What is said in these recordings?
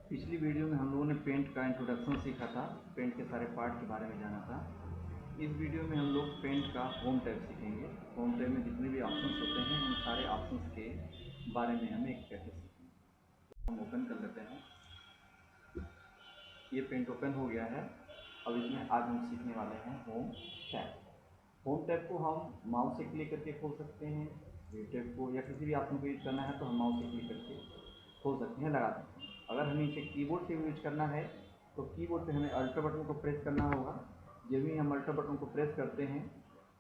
पिछली वीडियो में हम लोगों ने पेंट का इंट्रोडक्शन सीखा था, पेंट के सारे पार्ट के बारे में जाना था। इस वीडियो में हम लोग पेंट का होम टैब सीखेंगे। होम टैब में जितने भी ऑप्शंस होते हैं उन सारे ऑप्शंस के बारे में हम एक कैसे सीखेंगे। तो हम ओपन कर लेते हैं। ये पेंट ओपन हो गया है। अब इसमें आज हम सीखने वाले हैं होम टैब। होम टैब को हम माउस से क्लिक करके खोल सकते हैं। व्यू टैब को या किसी भी ऑप्शन को यूज करना है तो हम माउस से क्लिक करके खोल सकते हैं, लगा सकते हैं। अगर हमें इसे कीबोर्ड से यूज करना है तो कीबोर्ड पे हमें अल्टर बटन को प्रेस करना होगा। जब भी हम अल्टर बटन को प्रेस करते हैं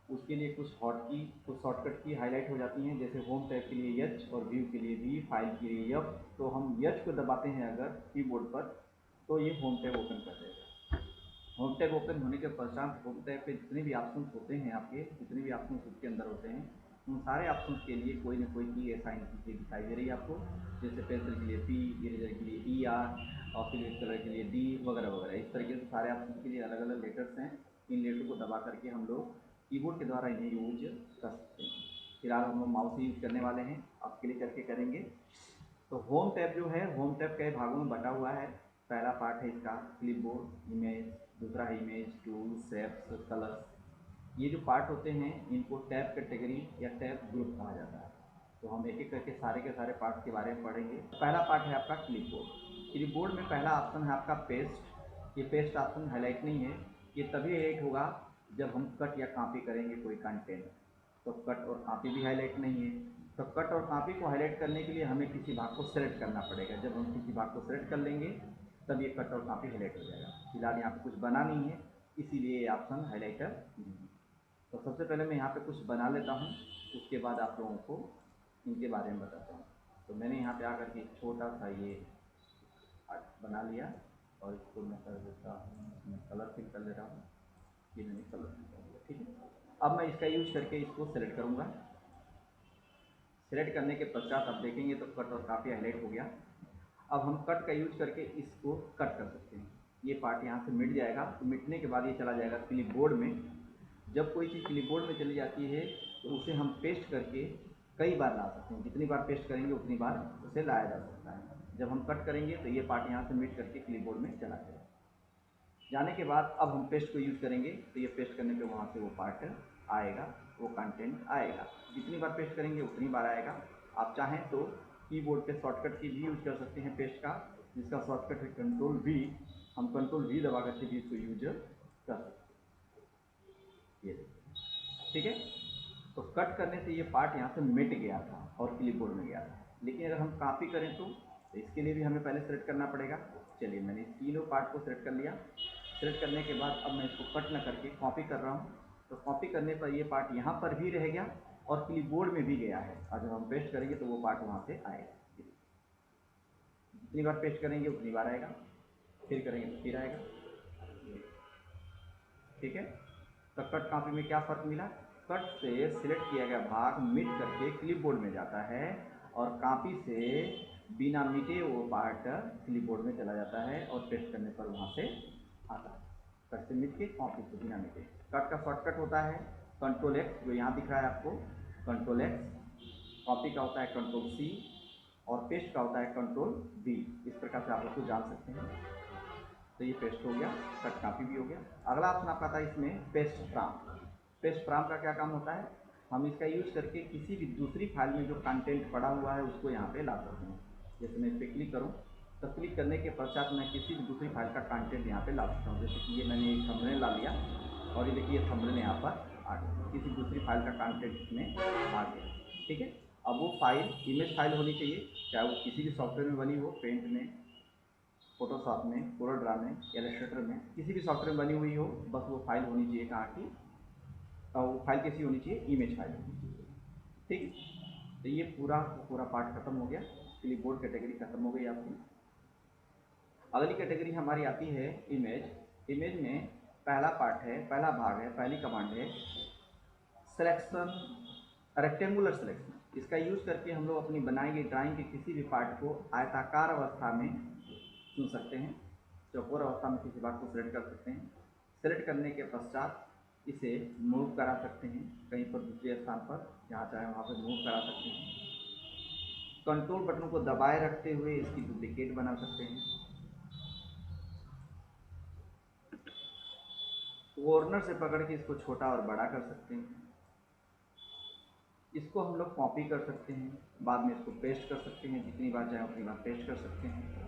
उसके लिए कुछ शॉर्टकट की हाईलाइट हो जाती हैं, जैसे होम टैब के लिए एच और व्यू के लिए वी, फाइल के लिए एफ। तो हम एच को दबाते हैं अगर कीबोर्ड पर तो ये होम टैब ओपन कर देगा। होम टैब ओपन होने के पश्चात होम टैब पे जितने भी ऑप्शन होते हैं, आपके जितने भी ऑप्शन उसके अंदर होते हैं, उन सारे ऑप्शन के लिए कोई ना कोई की असाइन की दिखाई दे रही है आपको। जैसे पेंसिल के लिए पी, इरेजर के लिए ई आर, और फिर कलर के लिए डी वगैरह वगैरह। इस तरीके से सारे ऑप्शन के लिए अलग अलग लेटर्स हैं। इन लेटर को दबा करके हम लोग कीबोर्ड के द्वारा इन्हें यूज कर सकते हैं। फिलहाल हम लोग माउस से यूज करने वाले हैं, अब क्लिक करके करेंगे। तो होम टैब जो है, होम टैब कई भागों में बटा हुआ है। पहला पार्ट है इसका क्लिपबोर्ड, इमेज, दूसरा है इमेज, टूल्स, शेप्स, कलर्स। ये जो पार्ट होते हैं इनको टैब कैटेगरी या टैब ग्रुप कहा जाता है। तो हम एक एक करके सारे के सारे पार्ट्स के बारे में पढ़ेंगे। पहला पार्ट है आपका क्लिपबोर्ड। क्लिपबोर्ड में पहला ऑप्शन है आपका पेस्ट। ये पेस्ट ऑप्शन हाईलाइट नहीं है, ये तभी हाईलाइट होगा जब हम कट या कॉपी करेंगे कोई कंटेंट। तो कट और कॉपी भी हाईलाइट नहीं है। तो कट और कॉपी को हाईलाइट करने के लिए हमें किसी भाग को सेलेक्ट करना पड़ेगा। जब हम किसी भाग को सेलेक्ट कर लेंगे तब ये कट और कॉपी हाईलाइट हो जाएगा। फिलहाल यहाँ पे कुछ बना नहीं है, इसीलिए ये ऑप्शन हाईलाइटर नहीं है। तो सबसे पहले मैं यहाँ पे कुछ बना लेता हूँ, उसके बाद आप लोगों को इनके बारे में बताता हूँ। तो मैंने यहाँ पे आकर के छोटा सा ये आर्ट बना लिया और इसको मैं कर देता हूँ, मैं कलर फिल कर ले रहा हूँ। ये मैंने कलर फिल कर दिया, ठीक है। अब मैं इसका यूज करके इसको सेलेक्ट करूँगा। सेलेक्ट करने के पश्चात आप देखेंगे तो कट और काफ़ी हाईलाइट हो गया। अब हम कट का यूज करके इसको कट कर सकते हैं। ये पार्ट यहाँ से मिट जाएगा। तो मिटने के बाद ये चला जाएगा क्लिपबोर्ड में। जब कोई चीज़ क्लिपबोर्ड में चली जाती है तो उसे हम पेस्ट करके कई बार ला सकते हैं। जितनी बार पेस्ट करेंगे उतनी बार उसे लाया जा सकता है। जब हम कट करेंगे तो ये पार्ट यहाँ से मिट करके क्लिपबोर्ड में चला जाएगा। जाने के बाद अब हम पेस्ट को यूज करेंगे तो ये पेस्ट करने पे वहाँ से वो पार्ट आएगा, वो कंटेंट आएगा। जितनी बार पेस्ट करेंगे उतनी बार आएगा। आप चाहें तो कीबोर्ड पे शॉर्टकट की भी यूज कर सकते हैं पेस्ट का, जिसका शॉर्टकट है कंट्रोल वी। हम कंट्रोल वी दबा करके भी इसको यूज कर सकते हैं। ये ठीक है। तो कट करने से ये पार्ट यहाँ से मिट गया था और क्लिपबोर्ड में गया था। लेकिन अगर हम कॉपी करें तो इसके लिए भी हमें पहले सेलेक्ट करना पड़ेगा। चलिए मैंने तीनों पार्ट को सेलेक्ट कर लिया। सेलेक्ट करने के बाद अब मैं इसको कट न करके कॉपी कर रहा हूँ। तो कॉपी करने पर ये पार्ट यहाँ पर भी रह गया और क्लिपबोर्ड में भी गया है। और जब हम पेस्ट करेंगे तो वो पार्ट वहाँ से आएगा। जितनी बार पेस्ट करेंगे उतनी बार आएगा, फिर करेंगे तो फिर आएगा। ठीक है। तो कट कॉपी में क्या फ़र्क मिला? कट से सिलेक्ट किया गया भाग मिट करके क्लिपबोर्ड में जाता है और कॉपी से बिना मिटे वो पार्ट क्लिपबोर्ड में चला जाता है और पेस्ट करने पर वहाँ से आता है। कट से मिट के, कॉपी से बिना मिटे। कट का शॉर्टकट होता है कंट्रोल एक्स, जो यहाँ दिख रहा है आपको, कंट्रोल एक्स। कॉपी का होता है कंट्रोल सी और पेस्ट का होता है कंट्रोल वी। इस प्रकार से आप उसको जान सकते हैं। तो ये पेस्ट हो गया, कट कॉपी भी हो गया। अगला ऑप्शन आपका था इसमें पेस्ट फ्रॉम। पेस्ट फ्रॉम का क्या काम होता है? हम इसका यूज करके किसी भी दूसरी फाइल में जो कंटेंट पड़ा हुआ है उसको यहाँ पे ला सकते हैं। जैसे मैं इस पर क्लिक करूँ तो क्लिक करने के पश्चात मैं किसी भी दूसरी फाइल का कंटेंट यहाँ पे ला सकता हूँ। जैसे कि ये मैंने एक थंबनेल ला लिया और ये देखिए थंबनेल यहाँ पर आ गया, किसी दूसरी फाइल का कंटेंट इसमें आ गया। ठीक है। अब वो फाइल इमेज फाइल होनी चाहिए, चाहे वो किसी भी सॉफ्टवेयर में बनी हो, पेंट में, फोटोशॉप में, कोरोड्रा में, इलस्ट्रेटर में, किसी भी सॉफ्टवेयर में बनी हुई हो। बस वो फाइल होनी चाहिए कहाँ की, और वो फाइल कैसी होनी चाहिए? इमेज फाइल होनी चाहिए। ठीक। तो ये पूरा पार्ट खत्म हो गया। क्लिपबोर्ड कैटेगरी खत्म हो गई आपकी। अगली कैटेगरी हमारी आती है इमेज। इमेज में पहला पार्ट है, पहला भाग है, पहली कमांड है सिलेक्शन, रेक्टेंगुलर सिलेक्शन। इसका यूज करके हम लोग अपनी बनाई गई ड्राइंग के किसी भी पार्ट को आयताकार अवस्था में चुन सकते हैं। चौकोर अवस्था में किसी भाग को सिलेक्ट कर सकते हैं। सिलेक्ट करने के पश्चात इसे मूव करा सकते हैं कहीं पर दूसरे स्थान पर, जहाँ चाहे वहाँ पर मूव करा सकते हैं। कंट्रोल बटन को दबाए रखते हुए इसकी डुप्लीकेट बना सकते हैं। कॉर्नर से पकड़ के इसको छोटा और बड़ा कर सकते हैं। इसको हम लोग कॉपी कर सकते हैं, बाद में इसको पेस्ट कर सकते हैं, जितनी बार चाहें उतनी बार पेस्ट कर सकते हैं।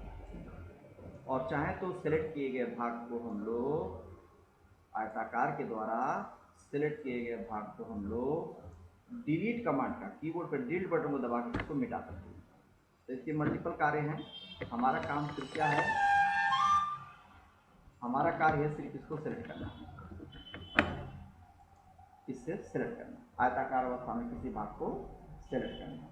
और चाहें तो सेलेक्ट किए गए भाग को हम लोग आयताकार के द्वारा सेलेक्ट किए गए भाग को हम लोग डिलीट कमांड का कीबोर्ड पर डिलीट बटन को दबा कर इसको मिटा सकते हैं। तो इसके मल्टीपल कार्य हैं। हमारा काम सिर्फ क्या है, हमारा कार्य है सिर्फ इसको सेलेक्ट करना, इससे सेलेक्ट करना, आयताकार अवस्था में किसी भाग को सेलेक्ट करना।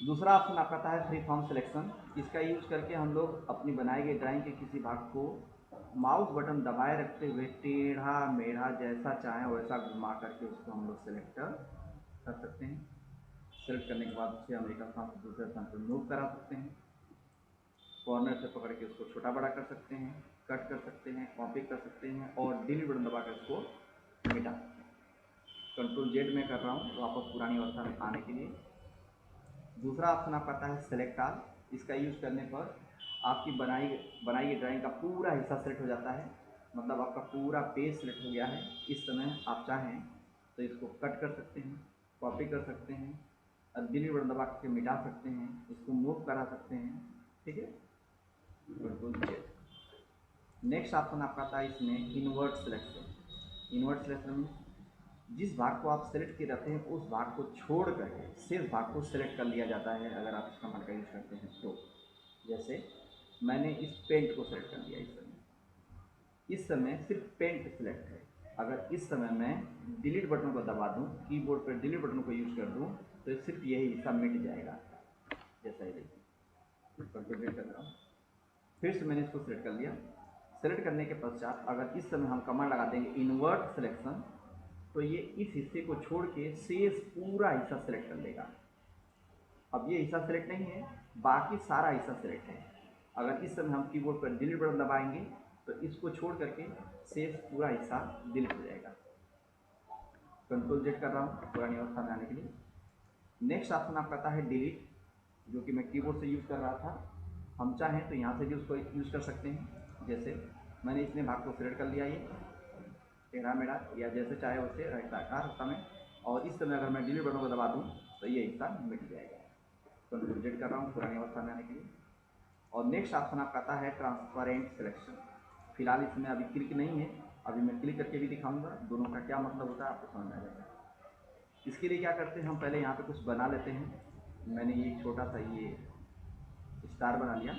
दूसरा ऑप्शन आपका आता है फ्री फॉर्म सिलेक्शन। इसका यूज करके हम लोग अपनी बनाई गई ड्राइंग के किसी भाग को माउस बटन दबाए रखते हुए टेढ़ा मेढ़ा जैसा चाहें वैसा घुमा करके उसको हम लोग सेलेक्ट कर सकते हैं। सेलेक्ट करने के बाद उसे हम एक स्थान से दूसरे स्थान पर मूव करा सकते हैं। कॉर्नर से पकड़ के उसको छोटा बड़ा कर सकते हैं, कट कर सकते हैं, कॉपी कर सकते हैं और डिलीट बटन दबा कर उसको मिटा सकते हैं। कंट्रोल जेड में कर रहा हूँ वापस पुरानी अवस्था में आने के लिए। दूसरा ऑप्शन आपका आता है सेलेक्ट ऑल। इसका यूज़ करने पर आपकी बनाई गई ड्राइंग का पूरा हिस्सा सेलेक्ट हो जाता है, मतलब आपका पूरा पेज सेलेक्ट हो गया है। इस समय आप चाहें तो इसको कट कर सकते हैं, कॉपी कर सकते हैं और डिलीट बटन दबा के मिटा सकते हैं, इसको मूव करा सकते हैं। ठीक है, बिल्कुल। नेक्स्ट ऑप्शन आपका आता है इसमें इन्वर्ट सिलेक्शन। इन्वर्ट सिलेक्शन में जिस भाग को आप सेलेक्ट किए रहते हैं उस भाग को छोड़ करके शेष भाग को सेलेक्ट कर लिया जाता है अगर आप इस कमांड का यूज करते हैं तो। जैसे मैंने इस पेंट को सेलेक्ट कर लिया, इस समय सिर्फ पेंट सेलेक्ट है। अगर इस समय मैं डिलीट बटन को दबा दूं, कीबोर्ड पर डिलीट बटन को यूज कर दूं तो सिर्फ यही हिस्सा मिट जाएगा। जैसा ही देखिए डिलीट कर रहा हूँ, फिर से मैंने इसको सेलेक्ट कर लिया। सेलेक्ट करने के पश्चात अगर इस समय हम कमांड लगा देंगे इन्वर्ट सिलेक्शन तो ये इस हिस्से को छोड़ के शेष पूरा हिस्सा सेलेक्ट कर लेगा। अब ये हिस्सा सेलेक्ट नहीं है, बाकी सारा हिस्सा सेलेक्ट है। अगर इस समय हम कीबोर्ड पर डिलीट बटन दबाएंगे तो इसको छोड़ करके शेष पूरा हिस्सा डिलीट हो जाएगा। कंट्रोल जेड कर रहा हूँ पुरानी अवस्था में आने के लिए। नेक्स्ट ऑप्शन आपका आता है डिलीट, जो कि मैं कीबोर्ड से यूज़ कर रहा था। हम चाहें तो यहाँ से भी उसको यूज़ कर सकते हैं। जैसे मैंने इतने भाग को सेलेक्ट कर लिया, ये टेढ़ा मेढ़ा या जैसे चाहे वैसे आयताकार समय, और इस समय अगर मैं डिलीट बटन को दबा दूँ तो ये हिस्सा मिट जाएगा। कंट्रोल जेड कर रहा हूँ पुरानी अवस्था में आने के लिए। और नेक्स्ट ऑप्शन आपका आता है ट्रांसपेरेंट सिलेक्शन। फिलहाल इसमें अभी क्लिक नहीं है, अभी मैं क्लिक करके भी दिखाऊंगा दोनों का क्या मतलब होता है, आपको समझ आ जाएगा। इसके लिए क्या करते हैं, हम पहले यहाँ पे कुछ बना लेते हैं। मैंने ये छोटा सा ये स्टार बना लिया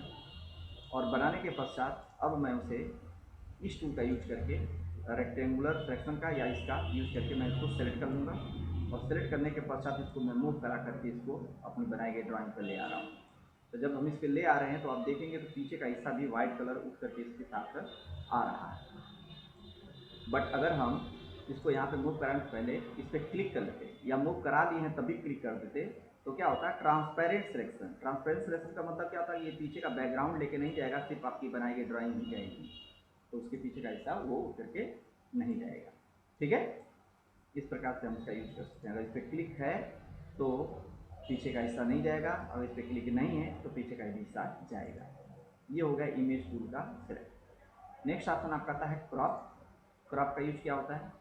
और बनाने के पश्चात अब मैं उसे इस टूल का यूज करके रेक्टेंगुलर सिलेक्शन का या इसका यूज करके मैं इसको सेलेक्ट कर लूँगा और सेलेक्ट करने के पश्चात इसको मैं मूव करा करके इसको अपनी बनाई गई ड्राइंग पर ले आ रहा हूँ। तो जब हम इस पर ले आ रहे हैं तो आप देखेंगे तो पीछे का हिस्सा भी वाइट कलर उठ करके इसके साथ आ रहा है। बट अगर हम इसको यहाँ पे मूव कराने से पहले इस पर क्लिक कर लेते या मूव करा लिए हैं तभी क्लिक कर देते तो क्या होता है ट्रांसपेरेंट सिलेक्शन। ट्रांसपेरेंट सिलेक्शन का मतलब क्या होता है, ये पीछे का बैकग्राउंड लेके नहीं जाएगा, सिर्फ आपकी बनाई गई ड्राइंग ही जाएगी, तो उसके पीछे का हिस्सा वो उठ करके नहीं जाएगा। ठीक है, इस प्रकार से हम इसका यूज कर सकते हैं। अगर इस पर क्लिक है तो पीछे का हिस्सा नहीं जाएगा, अगर इस पर क्लिक नहीं है तो पीछे का हिस्सा जाएगा। ये हो गया इमेज टूल का सेलेक्ट। नेक्स्ट ऑप्शन आपका आता है क्रॉप। क्रॉप का यूज क्या होता है,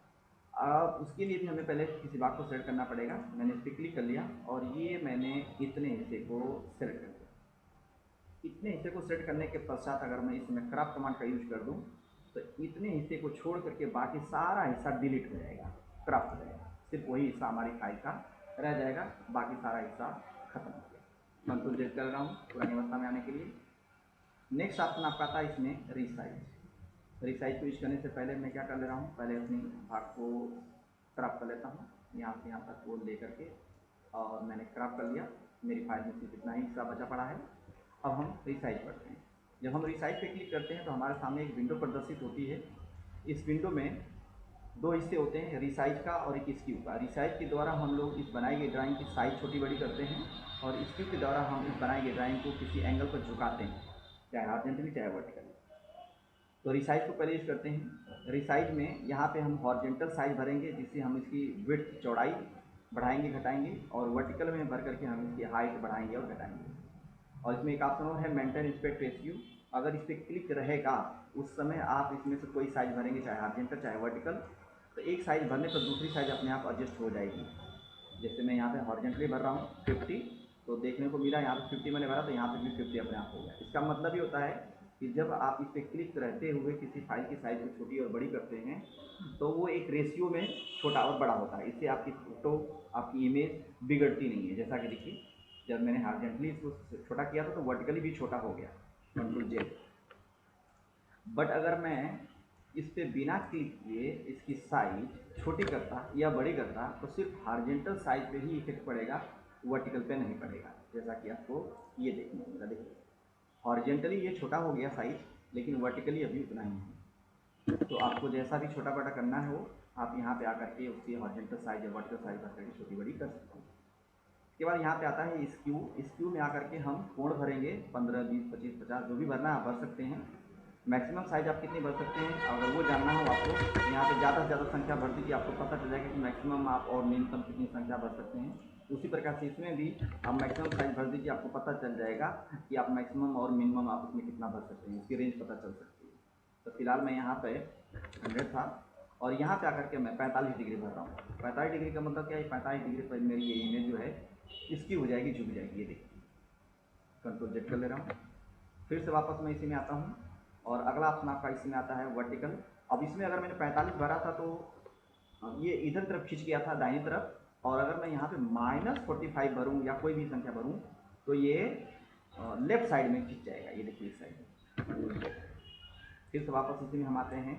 अब उसके लिए भी हमें पहले किसी भाग को सेलेक्ट करना पड़ेगा। मैंने इस पर क्लिक कर लिया और ये मैंने इतने हिस्से को सेलेक्ट कर दिया। इतने हिस्से को सेलेक्ट करने के पश्चात अगर मैं इसमें क्रॉप कमांड का यूज कर दूं तो इतने हिस्से को छोड़ करके बाकी सारा हिस्सा डिलीट हो जाएगा, क्रॉप हो जाएगा। सिर्फ वही हिस्सा हमारी फाइल का रह जाएगा, बाकी सारा हिस्सा खत्म हो गया। कंट्रोल जेड कर रहा हूँ पुरानी अवस्था में आने के लिए। नेक्स्ट ऑप्शन आपका आता है इसमें रिसाइज। रिसाइज को यूज करने से पहले मैं क्या कर ले रहा हूँ, पहले अपनी भाग को क्रॉप कर लेता हूँ यहाँ से यहाँ तक वो ले करके, और मैंने क्रॉप कर लिया। मेरी फाइल में सिर्फ इतना ही हिस्सा बचा पड़ा है। अब हम रिसाइज करते हैं। जब हम रिसाइज पे क्लिक करते हैं तो हमारे सामने एक विंडो प्रदर्शित होती है। इस विंडो में दो हिस्से होते हैं, रिसाइज का और एक स्क्यू का। रिसाइज के द्वारा हम लोग इस बनाई गई ड्राइंग की साइज छोटी बड़ी करते हैं और स्क्यू के द्वारा हम इस बनाई गई ड्राइंग को किसी एंगल पर झुकाते हैं, चाहे हॉरिजॉन्टली चाहे वर्टिकली। तो रिसाइज को पहले यूज करते हैं। रिसाइज में यहाँ पे हम हॉरिजॉन्टल साइज भरेंगे जिससे हम इसकी विड्थ चौड़ाई बढ़ाएंगे घटाएंगे, और वर्टिकल में भर करके हम इसकी हाइट बढ़ाएंगे और घटाएंगे। और इसमें एक ऑप्शन और है मेंटेन एस्पेक्ट रेशियो। अगर इस पर क्लिक रहेगा उस समय आप इसमें से कोई साइज भरेंगे, चाहे हॉरिजॉन्टल चाहे वर्टिकल, तो एक साइज भरने पर दूसरी साइज अपने आप एडजस्ट हो जाएगी। जैसे मैं यहाँ पे हॉरिजॉन्टली भर रहा हूँ 50, तो देखने को मिला यहाँ पे 50 मैंने भरा, तो यहाँ पे भी 50 अपने आप हो गया। इसका मतलब ये होता है कि जब आप इस पर क्लिक रहते हुए किसी फाइल की साइज़ को छोटी और बड़ी करते हैं तो वो एक रेशियो में छोटा और बड़ा होता है। इससे आपकी फ़ोटो, आपकी इमेज बिगड़ती नहीं है। जैसा कि देखिए, जब मैंने हॉरिजॉन्टली इसको छोटा किया था तो वर्टिकली भी छोटा हो गया, कंट्रोल जेड। बट अगर मैं इस पर बिना क्लिक किए इसकी साइज छोटी करता या बड़ी करता तो सिर्फ हॉरिजॉन्टल साइज पे ही इफेक्ट पड़ेगा, वर्टिकल पे नहीं पड़ेगा। जैसा कि आपको ये देखने को मिला, देखिए हॉरिजॉन्टली ये छोटा हो गया साइज, लेकिन वर्टिकली अभी उतना ही है। तो आपको जैसा भी छोटा बड़ा करना हो आप यहाँ पे आकर के उसकी हॉरिजॉन्टल साइज या वर्टिकल साइज भर करके छोटी बड़ी कर सकते हैं। उसके बाद यहाँ पे आता है स्क्यू। स्क्यू में आकर के हम कोण भरेंगे, 15, 20, 25, 50 जो भी भरना है आप भर सकते हैं। मैक्सिमम साइज आप कितनी भर सकते हैं अगर वो जानना हो आपको, तो यहाँ पे ज़्यादा से ज़्यादा संख्या भर दीजिए, आपको पता चल जाएगा कि मैक्सिमम आप और न्यूनतम कितनी संख्या भर सकते हैं। उसी प्रकार से इसमें भी आप मैक्सिमम साइज भर दीजिए, आपको पता चल जाएगा कि आप मैक्सिमम और मिनिमम आप उसमें कितना भर सकते हैं, उसकी रेंज पता चल सकती है। तो फिलहाल मैं यहाँ पे 100 था और यहाँ पे आकर के मैं 45 डिग्री भर रहा हूँ। 45 डिग्री का मतलब क्या है, 45 डिग्री पर मेरी ये इमेज जो है इसकी हो जाएगी, झुक जाएगी। ये देखिए, कंट्रोल जेड कर ले रहा हूँ। फिर से वापस मैं इसी में आता हूँ और अगला ऑप्शन आपका इसमें आता है वर्टिकल। अब इसमें अगर मैंने 45 भरा था तो ये इधर तरफ खींच गया था दाहिनी तरफ, और अगर मैं यहाँ पे -45 भरूँ या कोई भी संख्या भरूँ तो ये लेफ्ट साइड में खींच जाएगा। ये देखिए इस साइड। फिर से वापस इसी में हम आते हैं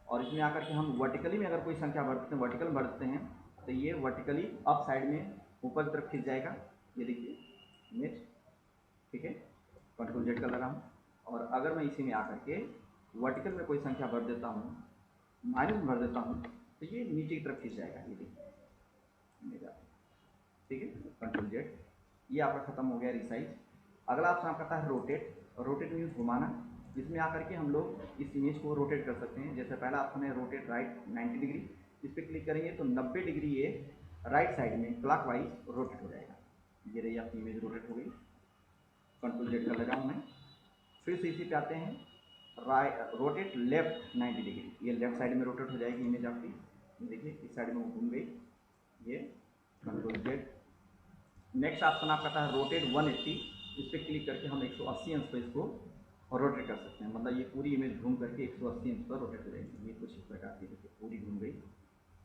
और इसमें आकर के हम वर्टिकली में अगर कोई संख्या भरते हैं, वर्टिकल भरते हैं तो ये वर्टिकली अप साइड में ऊपर की तरफ खींच जाएगा। ये देखिए इमेज, ठीक है, कंट्रोल जेड कर लगा हूँ। और अगर मैं इसी में आकर के वर्टिकल में कोई संख्या भर देता हूँ, माइनस भर देता हूँ, तो ये नीचे की तरफ खींच जाएगा। ये देखिए, ठीक है, कंट्रोल जेड। ये आपका खत्म हो गया रिसाइज। अगला ऑप्शन आपका है रोटेट। रोटेट मीन्स घुमाना। इसमें आकर के हम लोग इस इमेज को रोटेट कर सकते हैं। जैसे पहला ऑप्शन है रोटेट राइट 90 डिग्री, इस पर क्लिक करेंगे तो 90 डिग्री ये राइट साइड में क्लॉकवाइज रोटेट हो जाएगा। ये रही आपकी इमेज रोटेट हो गई। कंट्रोल जेड कर लगा हूँ मैं। फिर से इसी पे आते हैं रोटेट लेफ्ट 90 डिग्री, ये लेफ्ट साइड में रोटेट हो जाएगी इमेज आपकी। देखिए इस साइड में वो घूम गई, ये कंट्रोल जेड। नेक्स्ट ऑप्शन आपका था रोटेट 180। इस पर क्लिक करके हम 180 अंश पर इसको रोटेट कर सकते हैं, मतलब ये पूरी इमेज घूम करके 180 अंश पर रोटेट हो जाएगी। ये कुछ इस प्रकार की देखिए पूरी घूम गई,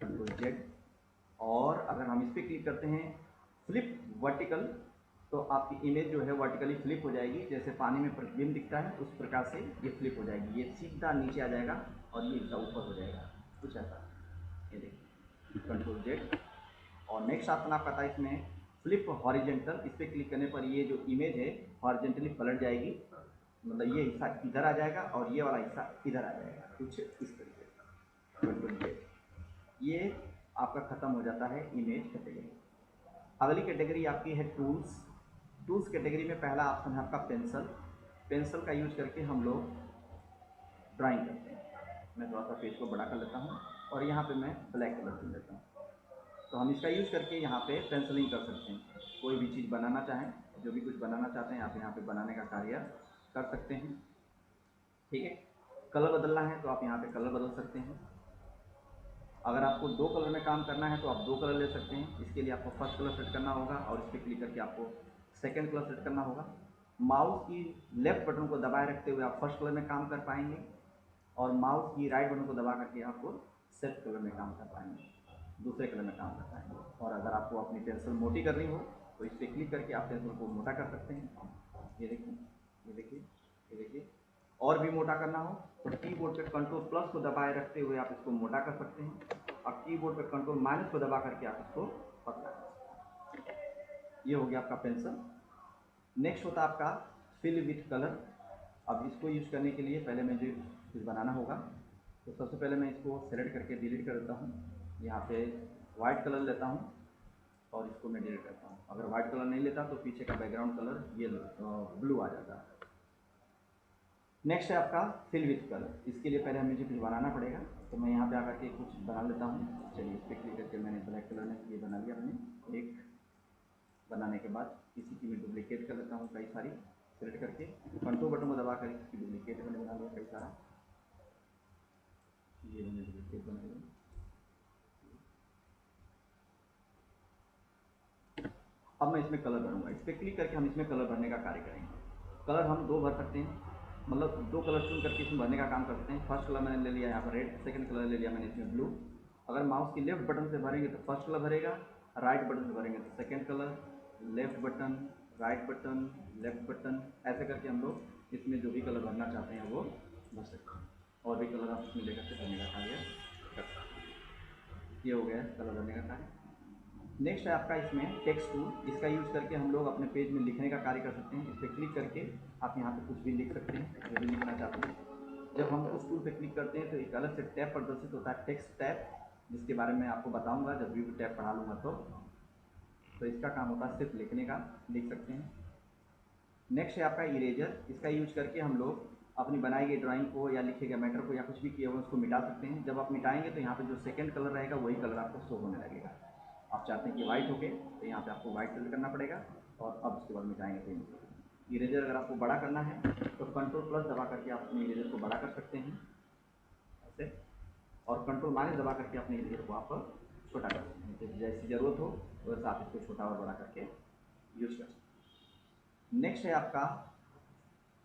कंट्रोल जेड। और अगर हम इस पर क्लिक करते हैं फ्लिप वर्टिकल, तो आपकी इमेज जो है वर्टिकली फ्लिप हो जाएगी। जैसे पानी में प्रतिबिंब दिखता है उस प्रकार से ये फ्लिप हो जाएगी। ये सीधा नीचे आ जाएगा और ये हिस्सा ऊपर हो जाएगा, कुछ ऐसा। ये देखिए कंट्रोल जेड। और नेक्स्ट ऑप्शन आपका था इसमें फ्लिप हॉरिजेंटल। इस पर क्लिक करने पर ये जो इमेज है हॉरिजेंटली पलट जाएगी, मतलब ये हिस्सा इधर आ जाएगा और ये वाला हिस्सा इधर आ जाएगा, कुछ इस तरीके से। Control Z. ये आपका खत्म हो जाता है इमेज कैटेगरी। अगली कैटेगरी आपकी है टूल्स। टूल्स कैटेगरी में पहला ऑप्शन है आपका पेंसिल। पेंसिल का यूज करके हम लोग ड्राइंग करते हैं। मैं थोड़ा सा पेज को बड़ा कर लेता हूँ और यहाँ पे मैं ब्लैक कलर चुन लेता हूँ। तो हम इसका यूज़ करके यहाँ पे पेंसिलिंग कर सकते हैं। कोई भी चीज़ बनाना चाहें, जो भी कुछ बनाना चाहते हैं आप यहाँ पे बनाने का कार्य कर सकते हैं, ठीक है। कलर बदलना है तो आप यहाँ पे कलर बदल सकते हैं। अगर आपको 2 कलर में काम करना है तो आप 2 कलर ले सकते हैं। इसके लिए आपको फर्स्ट कलर सेट करना होगा और इस पर क्लिक करके आपको सेकंड कलर सेट करना होगा। माउस की लेफ्ट बटन को दबाए रखते हुए आप फर्स्ट कलर में काम कर पाएंगे और माउस की राइट बटन को दबा करके आपको सेट कलर में काम कर पाएंगे, दूसरे कलर में काम कर पाएंगे। और अगर आपको अपनी पेंसिल मोटी करनी हो तो इस पर क्लिक करके आप पेंसिल को मोटा कर सकते हैं। ये देखिए, ये देखिए, ये देखिए। और भी मोटा करना हो तो कीबोर्ड पे कंट्रोल प्लस को दबाए रखते हुए आप इसको मोटा कर सकते हैं और कीबोर्ड पे कंट्रोल माइनस को दबा करके आप इसको पतला कर सकते हैं। ये हो गया आपका पेंसिल। नेक्स्ट होता है आपका फिल विथ कलर। अब इसको यूज़ करने के लिए पहले मुझे कुछ बनाना होगा, तो सबसे पहले मैं इसको सेलेक्ट करके डिलीट कर देता हूँ। यहाँ पे वाइट कलर लेता हूँ और इसको मैं डिलीट करता हूँ। अगर वाइट कलर नहीं लेता तो पीछे का बैकग्राउंड कलर ये ब्लू आ जाता है। नेक्स्ट है आपका फिल विथ कलर। इसके लिए पहले मुझे कुछ बनाना पड़ेगा, तो मैं यहाँ पे आकर के कुछ बना लेता हूँ। चलिए, इस पर क्लिक करके मैंने ब्लैक कलर में ये बना लिया मैंने एक। बनाने के बाद इसी की मैं डुप्लीकेट कर लेता हूँ कई सारी, सेलेक्ट करके कंट्रोल बटन को दबा कर इसकी डुप्लीकेट मैंने बना लिया कई सारा। ये मैंने डुप्लीकेट बना लिया। अब मैं इसमें कलर भरूंगा। इस पर क्लिक करके हम इसमें कलर भरने का कार्य करेंगे। कलर हम दो भर सकते हैं, मतलब दो कलर चुन करके इसमें भरने का काम करते हैं। फर्स्ट कलर मैंने ले लिया यहाँ पर रेड, सेकंड कलर ले लिया मैंने इसमें ब्लू। अगर माउस की लेफ्ट बटन से भरेंगे तो फर्स्ट कलर भरेगा, राइट बटन से भरेंगे तो second colour, left button, right button, left button, ऐसे करके हम लोग इसमें जो भी कलर भरना चाहते हैं वो भर सकते हैं। और भी कलर आप इसमें लेकर के भरने का कार्य कर सकते हैं। ये हो गया कलर भरने का कार्य। नेक्स्ट है आपका इसमें टेक्स्ट टूल। इसका यूज़ करके हम लोग अपने पेज में लिखने का कार्य कर सकते हैं। इस पर क्लिक करके आप यहाँ पे कुछ भी लिख सकते हैं जो भी लिखना चाहते हैं। जब हम उस टूल पे क्लिक करते हैं तो एक अलग से टैब प्रदर्शित होता है, टेक्स्ट टैब, जिसके बारे में आपको बताऊंगा जब भी टैब पढ़ा लूँगा। तो इसका काम होता है सिर्फ लिखने का, लिख सकते हैं। नेक्स्ट है आपका इरेजर। इसका यूज करके हम लोग अपनी बनाई गई ड्राइंग को या लिखे गए मैटर को या कुछ भी किया हुआ उसको मिटा सकते हैं। जब आप मिटाएंगे तो यहाँ पे जो सेकंड कलर रहेगा वही कलर आपको शो होने लगेगा। आप चाहते हैं कि वाइट हो गए तो यहाँ पे आपको वाइट सेलेक्ट करना पड़ेगा, और अब उसके बाद मिटाएंगे तो इरेजर अगर आपको बड़ा करना है तो कंट्रोल प्लस दबा करके आप अपने इरेजर को बड़ा कर सकते हैं ऐसे, और कंट्रोल माइनस दबा करके अपने इरेजर को आप छोटा कर सकते हैं। तो जैसी ज़रूरत हो वैसे आप इसको छोटा और बड़ा करके यूज कर सकते हैं। नेक्स्ट है आपका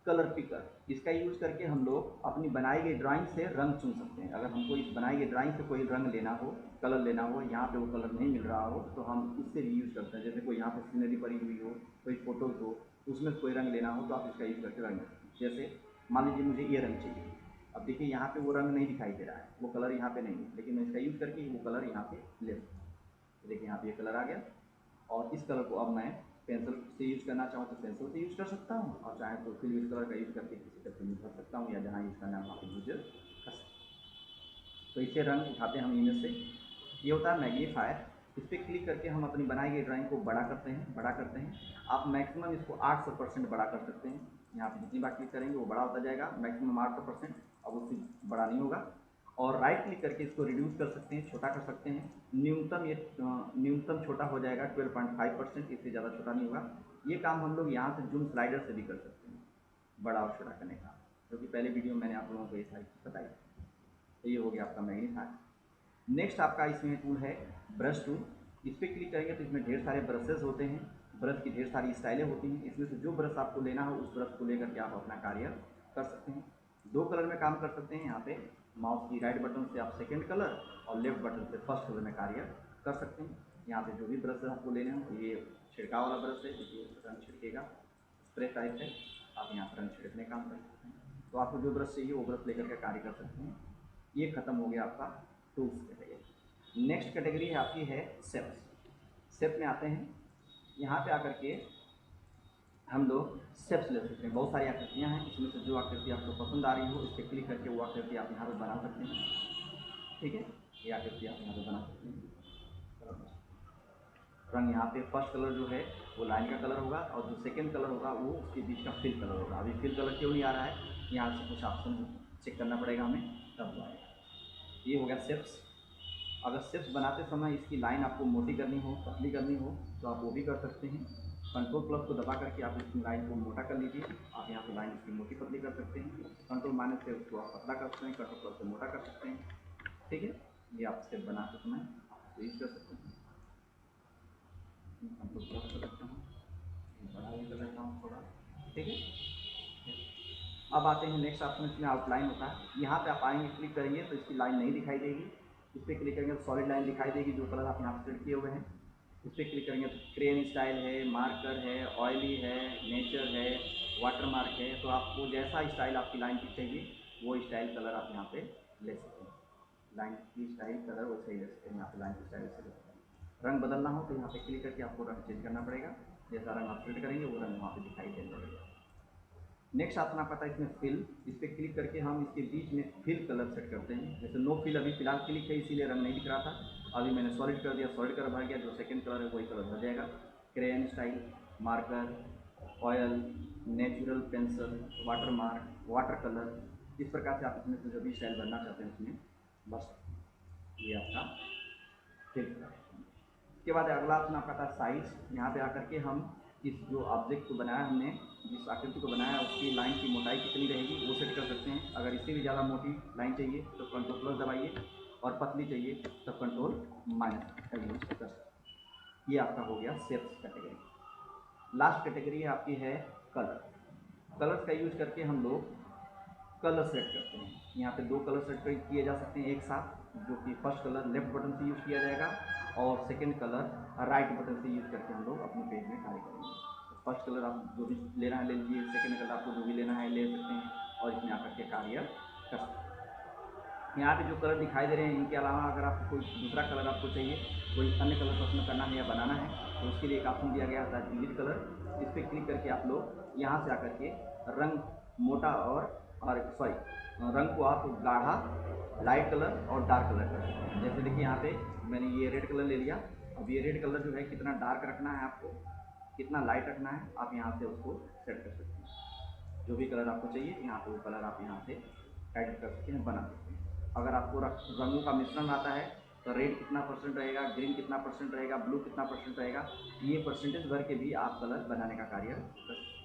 कलर पिकर। इसका यूज करके हम लोग अपनी बनाई गई ड्राइंग से रंग चुन सकते हैं। अगर हमको इस बनाई गई ड्राइंग से कोई रंग लेना हो, कलर लेना हो, यहाँ पे वो कलर नहीं मिल रहा हो, तो हम इससे भी यूज़ करते हैं। जैसे कोई यहाँ पे सीनरी पड़ी हुई हो, कोई फोटोज हो, उसमें कोई रंग लेना हो तो आप इसका यूज़ करके रंग। जैसे मान लीजिए मुझे ये रंग चाहिए, अब देखिए यहाँ पे वो रंग नहीं दिखाई दे रहा है, वो कलर यहाँ पे नहीं है, लेकिन मैं इसका यूज़ करके वो कलर यहाँ पे ले सकता हूँ। देखिए यहाँ पे ये कलर आ गया, और इस कलर को अब मैं पेंसिल से यूज़ करना चाहूँ तो पेंसिल से यूज़ कर सकता हूँ, और चाहे तो फिर इस कलर का यूज़ करके किसी पेपर में भर सकता हूँ, या जहाँ यूज़ करना है वहाँ पर यूज कर सकता हूँ। तो इसे रंग उठाते हैं हम इमेज से। ये होता है मैग्नीफायर। इस पर क्लिक करके हम अपनी बनाई गई ड्राइंग को बड़ा करते हैं। आप मैक्सिमम इसको 800% बड़ा कर सकते हैं। यहाँ पे जितनी बार क्लिक करेंगे वो बड़ा होता जाएगा, मैक्सिमम 800%। अब उससे बड़ा नहीं होगा। और राइट क्लिक करके इसको रिड्यूस कर सकते हैं, छोटा कर सकते हैं। न्यूनतम छोटा हो जाएगा 12.5%, इससे ज़्यादा छोटा नहीं होगा। ये काम हम लोग यहाँ से जूम स्लाइडर से भी कर सकते हैं, बड़ा और छोटा करने का, क्योंकि पहले वीडियो में मैंने आप लोगों को ये सारी चीज़ बताई। तो ये हो गया आपका मैग्नीफायर। नेक्स्ट आपका इसमें टूल है ब्रश टूल। इस पर क्लिक करेंगे तो इसमें ढेर सारे ब्रशेज होते हैं, ब्रश की ढेर सारी स्टाइलें होती हैं। इसमें से जो ब्रश आपको लेना हो उस ब्रश को लेकर के आप अपना कार्य कर सकते हैं। दो कलर में काम कर सकते हैं। यहाँ पे माउस की राइट बटन से आप सेकंड कलर और लेफ्ट बटन से फर्स्ट कलर में कार्य कर सकते हैं। यहाँ पे जो भी ब्रश आपको लेने हो, ये छिड़काव वाला ब्रश है, ये रंग छिड़केगा, स्प्रे टाइप है, आप यहाँ पर रंग छिड़कने काम कर सकते हैं। तो आपको जो ब्रश चाहिए वो ब्रश लेकर के कार्य कर सकते हैं। ये खत्म हो गया आपका टूल्स कैटेगरी। नेक्स्ट कैटेगरी है आपकी है शेप्स। शेप में आते हैं। यहाँ पे आकर के हम लोग शेप्स ले सकते हैं। बहुत सारी आकृतियाँ हैं, इसमें से जो आकृति आपको पसंद आ रही हो इस पर क्लिक करके वो आकृति आप यहाँ पर बना सकते हैं। ठीक है, ये आकृति आप यहाँ पर बना सकते हैं। रंग यहाँ पे फर्स्ट कलर जो है वो लाइन का कलर होगा, और जो सेकंड कलर होगा वो उसके बीच का फिल कलर होगा। अभी फिल कलर क्यों नहीं आ रहा है, यहाँ से कुछ ऑप्शन चेक करना पड़ेगा हमें, तब वो आएगा। ये हो गया शेप्स। अगर शेप्स बनाते समय इसकी लाइन आपको मोटी करनी हो, पतली करनी हो, तो आप वो भी कर सकते हैं। कंट्रोल प्लस को दबा करके आप इसकी लाइन को मोटा कर लीजिए। आप यहाँ पे लाइन इसकी मोटी पतली कर सकते हैं। कंट्रोल माइनस से उसको आप पतला कर सकते हैं, कंट्रोल प्लस से मोटा कर सकते हैं। ठीक है, ये आप स्टेप बनाते समय तो यूज कर सकते हैं। कंट्रोल प्लस कर सकता हूँ, बड़ा भी कर लेता हूँ थोड़ा। ठीक है, अब आते हैं नेक्स्ट ऑप्शन, इसमें आउटलाइन होता है। यहाँ पे आप आएंगे, क्लिक करेंगे तो इसकी लाइन नहीं दिखाई देगी। इस पर क्लिक करेंगे तो सॉलिड लाइन दिखाई देगी, जो कलर आप यहाँ पर सेलेक्ट किए हुए हैं। इस पर क्लिक करेंगे तो क्रेन स्टाइल है, मार्कर है, ऑयली है, नेचर है, वाटर मार्क है। तो आपको जैसा स्टाइल आपकी लाइन की चाहिए वो स्टाइल कलर आप यहाँ पे ले सकते हैं। लाइन की स्टाइल कलर वैसे ही ले सकते हैं। यहाँ पे लाइन की स्टाइल से ले सकते हैं। रंग बदलना हो तो यहाँ पे क्लिक करके आपको रंग चेंज करना पड़ेगा। जैसा रंग आप सेलेक्ट करेंगे वो रंग वहाँ पे दिखाई देने लगेगा। नेक्स्ट ऑप्शन आपका था इसमें फिल। इस पर क्लिक करके हम इसके बीच में फिल कलर सेट करते हैं। जैसे नो फिल अभी फिलहाल क्लिक है इसीलिए रंग नहीं दिख रहा था, अभी मैंने सॉलिड कर दिया, सॉलिड कलर भर गया, जो सेकंड कलर है वही कलर भर जाएगा। Crane style, marker, oil, natural pencil, water mark, water colour, इस प्रकार से आप इसमें से जो भी स्टाइल बनना चाहते हैं उसमें बस ये आपका फिल कलर। इसके बाद अगला ऑप्शन आपका था साइज। यहाँ पे आकर के हम इस जो ऑब्जेक्ट को बनाया हमने, जिस आकृति को बनाया उसकी लाइन की मोटाई कितनी रहेगी वो सेट कर सकते हैं। अगर इससे भी ज़्यादा मोटी लाइन चाहिए तो कंट्रोल प्लस दबाइए, और पतली चाहिए तो कंट्रोल माइनस का यूज कर सकते हैं। ये आपका हो गया शेप्स कैटेगरी। लास्ट कैटेगरी आपकी है कलर। कलर्स का यूज करके हम लोग कलर सेट करते हैं। यहाँ पे 2 कलर सेट किए जा सकते हैं एक साथ, जो कि फर्स्ट कलर लेफ्ट बटन से यूज़ किया जाएगा और सेकंड कलर राइट बटन से यूज़ करके हम लोग अपने पेज में कार्य करेंगे। फर्स्ट कलर आप जो भी लेना है ले लीजिए, सेकंड कलर आपको जो भी लेना है ले सकते हैं और इसमें आकर के कार्य कर सकते हैं। यहाँ पे जो कलर दिखाई दे रहे हैं इनके अलावा अगर आपको कोई दूसरा कलर आपको चाहिए, कोई अन्य कलर पसंद करना है या बनाना है, तो उसके लिए एक ऑप्शन दिया गया है डिलीट कलर। इस पर क्लिक करके आप लोग यहाँ से आकर के रंग मोटा और सॉरी रंग को आप गाढ़ा, लाइट कलर और डार्क कलर कर सकते हैं। जैसे देखिए यहाँ पे मैंने ये रेड कलर ले लिया। अब ये रेड कलर जो है कितना डार्क रखना है आपको, कितना लाइट रखना है, आप यहाँ से उसको सेट कर सकते हैं। जो भी कलर आपको चाहिए यहाँ पे वो कलर आप यहाँ से ऐड कर सकते हैं, बना सकते हैं। अगर आपको रंगों का मिश्रण आता है तो रेड कितना % रहेगा, ग्रीन कितना % रहेगा, ब्लू कितना % रहेगा, ये परसेंटेज भर के भी आप कलर बनाने का कार्य कर सकते हैं।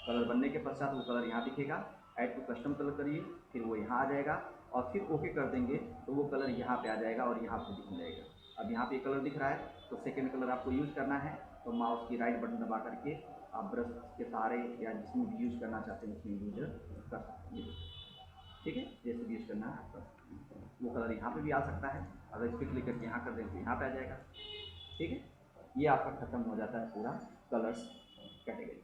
कलर बनने के पश्चात वो कलर यहाँ दिखेगा, ऐड टू कस्टम कलर करिए, फिर वो यहाँ आ जाएगा और फिर ओके कर देंगे तो वो कलर यहाँ पे आ जाएगा और यहाँ पे दिखने लगेगा। अब यहाँ पे कलर दिख रहा है तो सेकंड कलर आपको यूज़ करना है तो माउस की राइट बटन दबा करके आप ब्रश के सहारे या जिसमें भी यूज़ करना चाहते हैं उसमें यूज कर सकते हैं। ठीक है, जैसे भी यूज़ करना है आप कर सकते हैं। वो कलर यहाँ पे भी आ सकता है, अगर इस पर क्लिक करके यहाँ कर दें तो यहाँ पे आ जाएगा। ठीक है, ये आपका खत्म हो जाता है पूरा कलर्स कैटेगरी।